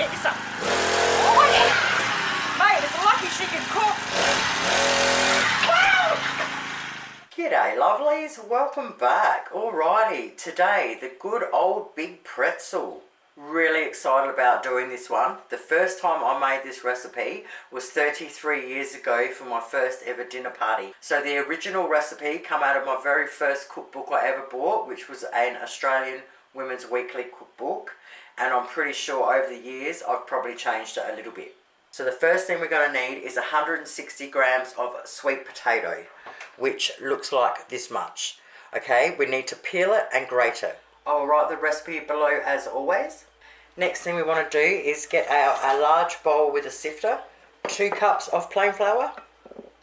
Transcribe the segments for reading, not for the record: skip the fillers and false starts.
get you some. Oh, yeah. Mate, it's lucky she can cook. Wow! G'day lovelies, welcome back. Alrighty, today the good old big pretzel. Really excited about doing this one. The first time I made this recipe was 33 years ago for my first ever dinner party. So the original recipe came out of my very first cookbook I ever bought, which was an Australian Women's Weekly cookbook. And I'm pretty sure over the years I've probably changed it a little bit. So the first thing we're going to need is 160 grams of sweet potato, which looks like this much. Okay, we need to peel it and grate it. I'll write the recipe below as always. Next thing we want to do is get out a large bowl with a sifter, 2 cups of plain flour.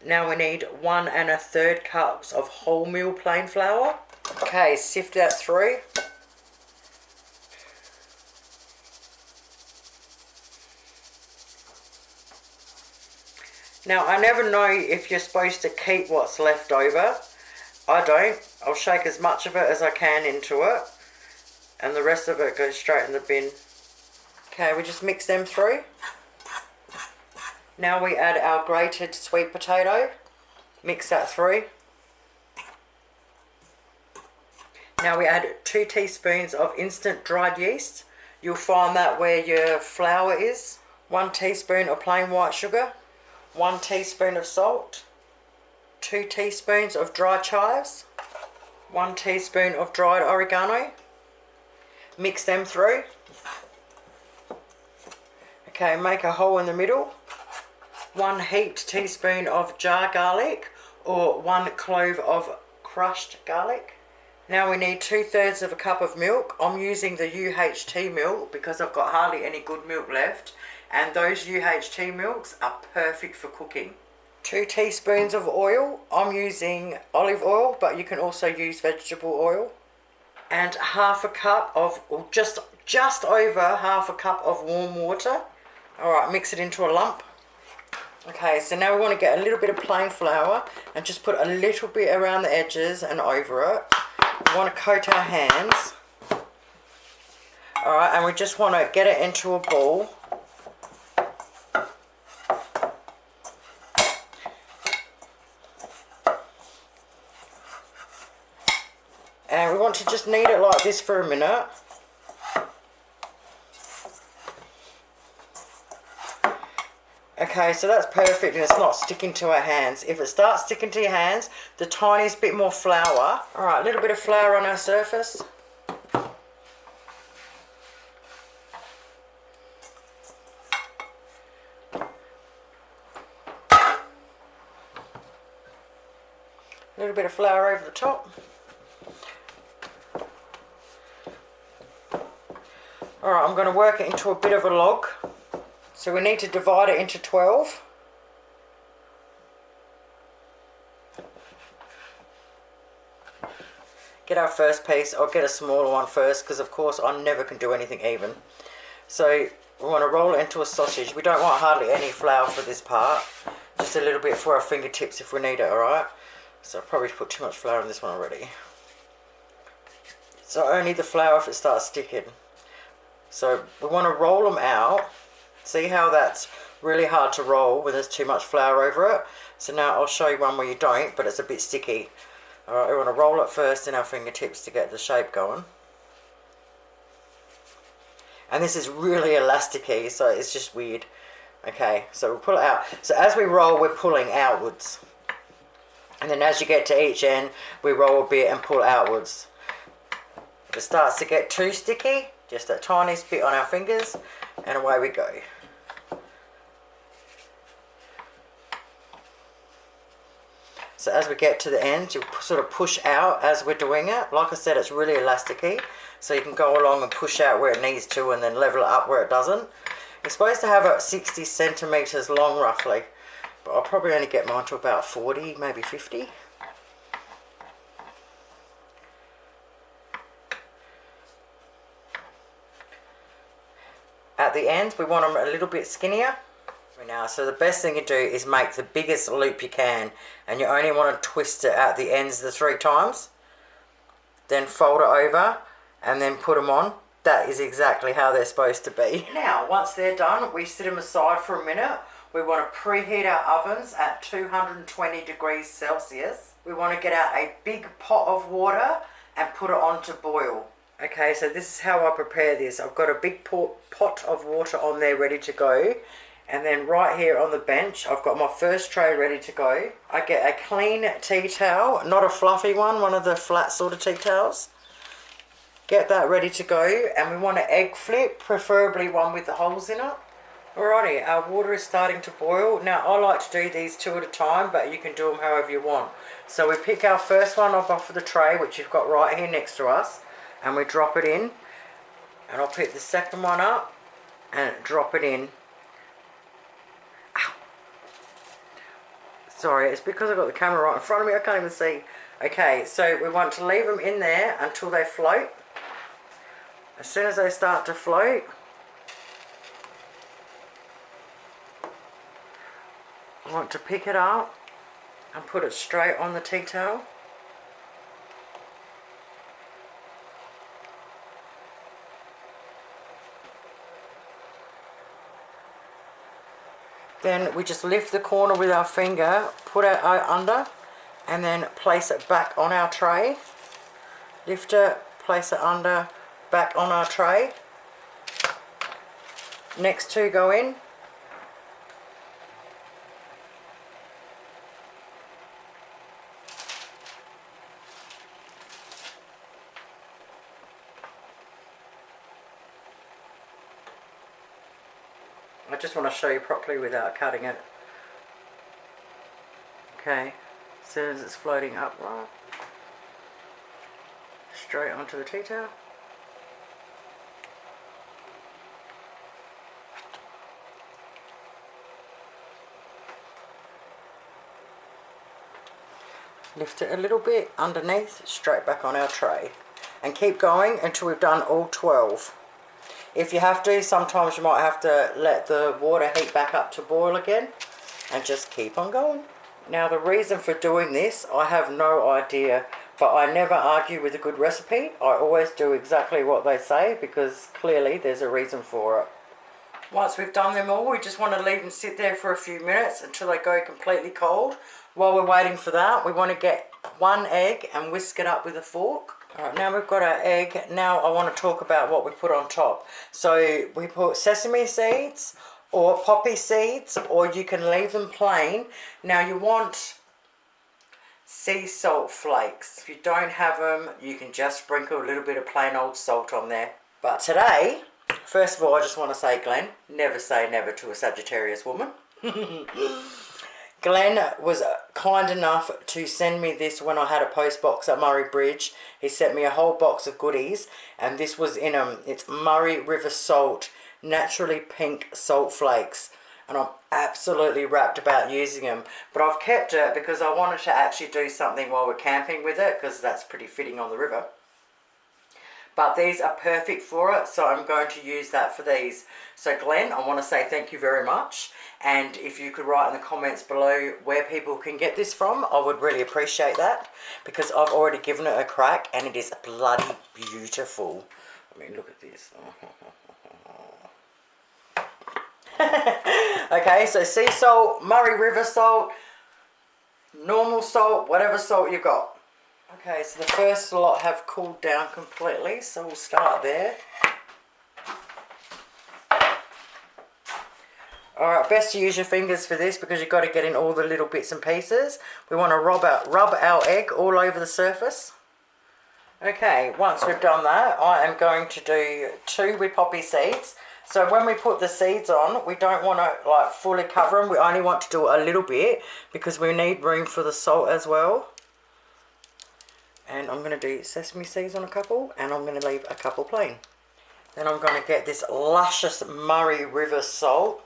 Now we need 1 1/3 cups of wholemeal plain flour. Okay, sift that through. Now I never know if you're supposed to keep what's left over. I don't. I'll shake as much of it as I can into it, and the rest of it goes straight in the bin. Okay, we just mix them through. Now we add our grated sweet potato. Mix that through. Now we add 2 teaspoons of instant dried yeast. You'll find that where your flour is. 1 teaspoon of plain white sugar. 1 teaspoon of salt. 2 teaspoons of dry chives. 1 teaspoon of dried oregano. Mix them through. Okay, make a hole in the middle. 1 heaped teaspoon of jar garlic or 1 clove of crushed garlic. Now we need 2/3 of a cup of milk. I'm using the UHT milk because I've got hardly any good milk left, and those UHT milks are perfect for cooking. 2 teaspoons of oil. I'm using olive oil, but you can also use vegetable oil. And half a cup of, or just over half a cup of warm water. Alright, mix it into a lump. Okay, so now we want to get a little bit of plain flour and just put a little bit around the edges and over it. We want to coat our hands. Alright, and we just want to get it into a ball. And we want to just knead it like this for a minute. Okay, so that's perfect and it's not sticking to our hands. If it starts sticking to your hands, the tiniest bit more flour. Alright, a little bit of flour on our surface. A little bit of flour over the top. Alright, I'm going to work it into a bit of a log. So we need to divide it into 12. Get our first piece. I'll get a smaller one first because of course I never can do anything even. So we want to roll it into a sausage. We don't want hardly any flour for this part. Just a little bit for our fingertips if we need it, alright? So I've probably put too much flour in this one already. So only the flour if it starts sticking. So we want to roll them out. See how that's really hard to roll when there's too much flour over it? So now I'll show you one where you don't, but it's a bit sticky. Alright, we want to roll it first in our fingertips to get the shape going. And this is really elasticy, so it's just weird. Okay, so we'll pull it out. So as we roll, we're pulling outwards. And then as you get to each end, we roll a bit and pull outwards. If it starts to get too sticky, just that tiniest bit on our fingers, and away we go. So as we get to the end, you sort of push out as we're doing it. Like I said, it's really elasticy, so you can go along and push out where it needs to and then level it up where it doesn't. You're supposed to have it 60 centimetres long roughly, but I'll probably only get mine to about 40, maybe 50. At the end, we want them a little bit skinnier. Now, so the best thing you do is make the biggest loop you can, and you only want to twist it at the ends the 3 times. Then fold it over and then put them on that is exactly how they're supposed to be. Now, once they're done, we set them aside for a minute. We want to preheat our ovens at 220 degrees Celsius. We want to get out a big pot of water and put it on to boil. Okay, so this is how I prepare this. I've got a big pot of water on there ready to go. And then right here on the bench, I've got my first tray ready to go. I get a clean tea towel, not a fluffy one of the flat sort of tea towels. Get that ready to go, and we want an egg flip, preferably one with the holes in it. Alrighty, our water is starting to boil. Now, I like to do these 2 at a time, but you can do them however you want. So we pick our first one up off of the tray, which you've got right here next to us, and we drop it in. And I'll pick the second one up and drop it in. Ow. Sorry, it's because I've got the camera right in front of me, I can't even see. Okay, so we want to leave them in there until they float. As soon as they start to float, I want to pick it up and put it straight on the tea towel. Then we just lift the corner with our finger, put it under, and then place it back on our tray. Lift it, place it under, back on our tray. Next two go in. I just want to show you properly without cutting it. Okay, as soon as it's floating upright, straight onto the tea towel. Lift it a little bit underneath, straight back on our tray. And keep going until we've done all 12. If you have to, sometimes you might have to let the water heat back up to boil again, and just keep on going. Now, the reason for doing this, I have no idea, but I never argue with a good recipe. I always do exactly what they say, because clearly there's a reason for it. Once we've done them all, we just want to leave them sit there for a few minutes until they go completely cold. While we're waiting for that, we want to get one egg and whisk it up with a fork. Alright, now we've got our egg. Now I want to talk about what we put on top. So we put sesame seeds or poppy seeds, or you can leave them plain. Now you want sea salt flakes. If you don't have them, you can just sprinkle a little bit of plain old salt on there. But today, first of all, I just want to say, Glenn, never say never to a Sagittarius woman. Glenn was kind enough to send me this when I had a post box at Murray Bridge. He sent me a whole box of goodies, and this was in it's Murray River Salt, naturally pink salt flakes, and I'm absolutely rapt about using them. But I've kept it because I wanted to actually do something while we're camping with it, because that's pretty fitting on the river. But these are perfect for it, so I'm going to use that for these. So Glenn, I want to say thank you very much. And if you could write in the comments below where people can get this from, I would really appreciate that, because I've already given it a crack and it is bloody beautiful. I mean, look at this. Okay, so sea salt, Murray River salt, normal salt, whatever salt you got. Okay, so the first lot have cooled down completely, so we'll start there. Alright, best to use your fingers for this because you've got to get in all the little bits and pieces. We want to rub our egg all over the surface. Okay, once we've done that, I am going to do 2 with poppy seeds. So when we put the seeds on, we don't want to like fully cover them. We only want to do a little bit because we need room for the salt as well. And I'm going to do sesame seeds on a couple, and I'm going to leave a couple plain. Then I'm going to get this luscious Murray River salt.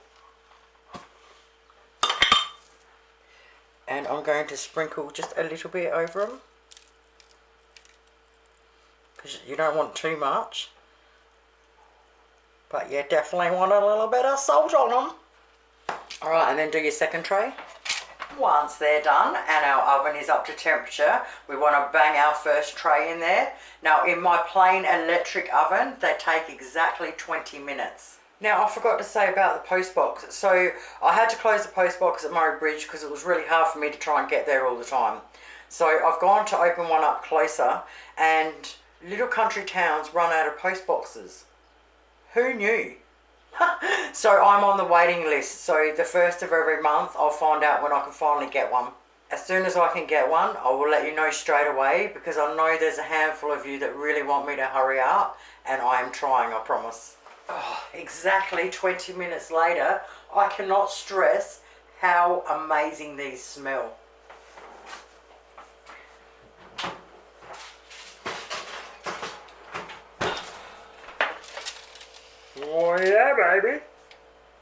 And I'm going to sprinkle just a little bit over them, because you don't want too much. But you definitely want a little bit of salt on them. Alright, and then do your second tray. Once they're done and our oven is up to temperature, we want to bang our first tray in there. Now in my plain electric oven, they take exactly 20 minutes. Now I forgot to say about the post box. So I had to close the post box at Murray Bridge because it was really hard for me to try and get there all the time. So I've gone to open one up closer, and little country towns run out of post boxes. Who knew? So I'm on the waiting list. So the first of every month I'll find out when I can finally get one. As soon as I can get one, I will let you know straight away, because I know there's a handful of you that really want me to hurry up, and I am trying, I promise. Oh, exactly 20 minutes later, I cannot stress how amazing these smell. Oh yeah, baby.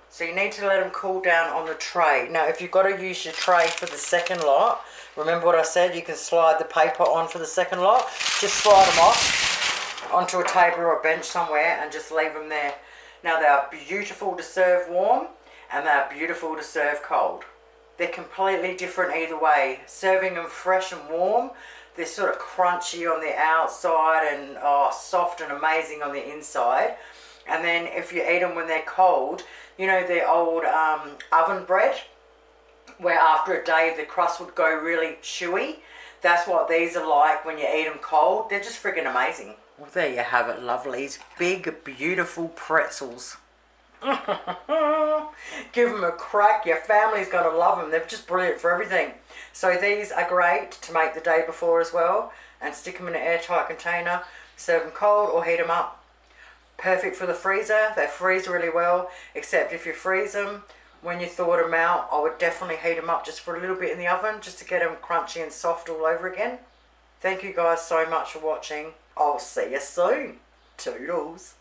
So you need to let them cool down on the tray. Now if you've got to use your tray for the second lot, remember what I said, you can slide the paper on for the second lot. Just slide them off onto a table or a bench somewhere and just leave them there. Now they are beautiful to serve warm, and they are beautiful to serve cold. They're completely different either way. Serving them fresh and warm, they're sort of crunchy on the outside and soft and amazing on the inside. And then if you eat them when they're cold, you know the old oven bread, where after a day the crust would go really chewy? That's what these are like when you eat them cold. They're just friggin' amazing. Well, there you have it, lovelies. Big, beautiful pretzels. Give them a crack. Your family's going to love them. They're just brilliant for everything. So these are great to make the day before as well, and stick them in an airtight container. Serve them cold or heat them up. Perfect for the freezer. They freeze really well, except if you freeze them, when you thaw them out, I would definitely heat them up just for a little bit in the oven, just to get them crunchy and soft all over again. Thank you guys so much for watching. I'll see you soon. Toodles.